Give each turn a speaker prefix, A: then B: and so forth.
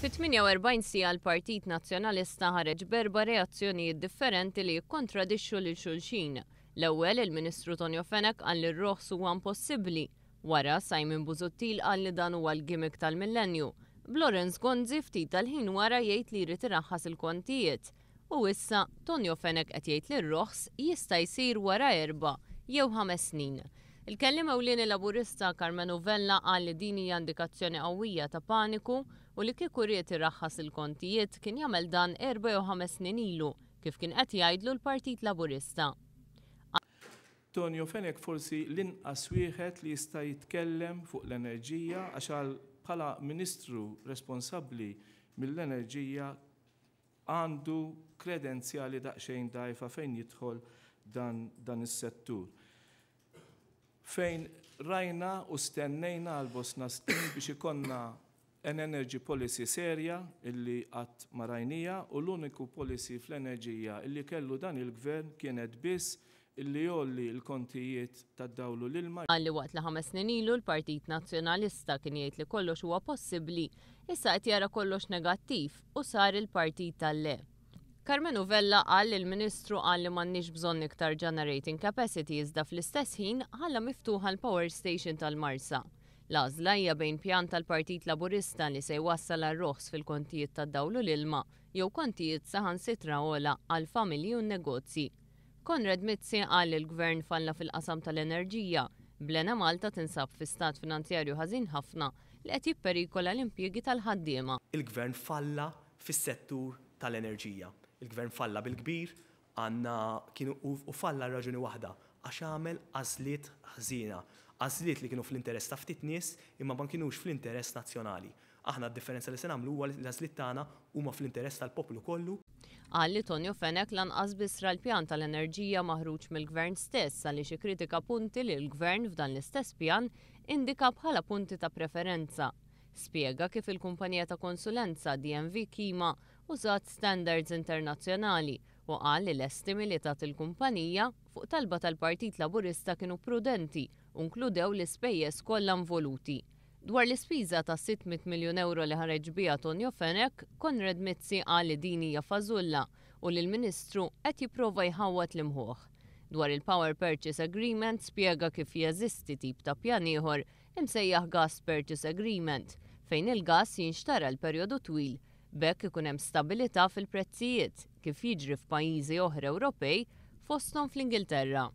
A: Fit-48 sija l-Partit Nazzjonalista ħareġ berba reazzjonijiet differenti li jikkontradixxu lil xulxin. L-ewwel il-Ministru Tonio Fenech qal li r-roħs huwa impossibbli. Wara Simon Busuttil qal li dan huwa l-gimmick tal-millenju. Lawrence Gonzi ftit tal-ħin wara jgħid li jrid iraħħas il-kontijiet. U issa Tonio Fenech qed jgħid li r-roħs jista' jsir wara 4 jew 5 snin. Il-kellim ewlieni Laburista Carmenu Vella qal li din hija indikazzjoni qawwija ta' paniku u li kieku ried iraħħas il-kontijiet kien jagħmel dan 4 jew 5 snin ilu kif kien qed jgħidlu l-Partit Laburista.
B: Tonio Fenech forsi l-inqas wieħed li jista' jitkellem fuq l-enerġija għax bħala Ministru responsabbli mill-enerġija għandu kredenzjali daqsxejn dgħajfa fejn jidħol dan is-settur. Fejn rajna u stennejna għal-bosna snin biex ikonna an energy policy serja illi qatt ma rajnija u l-uniku policy fl-enerġija illi kellu dan il-gvern kienet biss illi jolli l-kontijiet tad-dawlu l-ilma.
A: Għalli waqt li 5 snin ilu l-Partit Nazzjonalista kien jgħid li kollox huwa possibbli, issa qed jara kollox negattiv u sar il-Partit tal-Le. Carmenu Vella qal li l-Ministru qal li m'għandniex bżonn iktar generating capacity iżda fl-istess ħin ħalla miftuħa l-power station tal-Marsa. L-għażla hija bejn pjan tal-Partit Laburista li se jwassal għar-roħs fil-kontijiet tad-dawlu l-ilma jew kontijiet saħansitra ogħla għal familji u negozji. Konrad Mizzi qal li l-Gvern falla fil-qasam tal-enerġija, Blena Malta tinsab fi stat finanzjarju ħażin ħafna li qed jipperikola l-impjiegi tal-ħaddiema.
C: Il-Gvern falla fis-settur tal-enerġija. Il-Gvern falla bil-kbir u falla raġuni waħda għax għamel għażliet ħażina, għażliet li kienu fl-interess ta' ftit nies imma ma kienux fl-interess nazzjonali. Aħna d-differenza li se nagħmlu huwa li l-għażliet tagħna huma fl-interess tal-poplu kollu.
A: Qal li Tonio Fenech lanqas bisra l-pjan tal-enerġija maħruġ mill-Gvern stess għaliex ikkritika punti li l-Gvern f'dan l-istess pjan indika bħala punti ta' preferenza. Spjega kif il-kumpanija ta' konsulenza DMV Kima użat standards internazzjonali u qal li l-estimi li tat il-kumpanija fuq talba tal-Partit Laburista kienu prudenti u inkludew l-ispejjeż kollha involuti. Dwar l-ispiża ta' 600 miljun euro li ħareġ biha Tonio Fenech, Konrad Mizzi qal li din hija fażulla u li l-Ministru qed jipprova jħawwat l-imħuħ. Dwar il-Power Purchase Agreement spjega kif jeżisti tip ta' pjan ieħor imsejjaħ Gas Purchase Agreement fejn il-gass jinxtara l-perjodu twil bekk ikun hemm stabilità fil-prezzijiet kif jiġri f'pajjiżi oħra Ewropej fosthom fl-Ingilterra.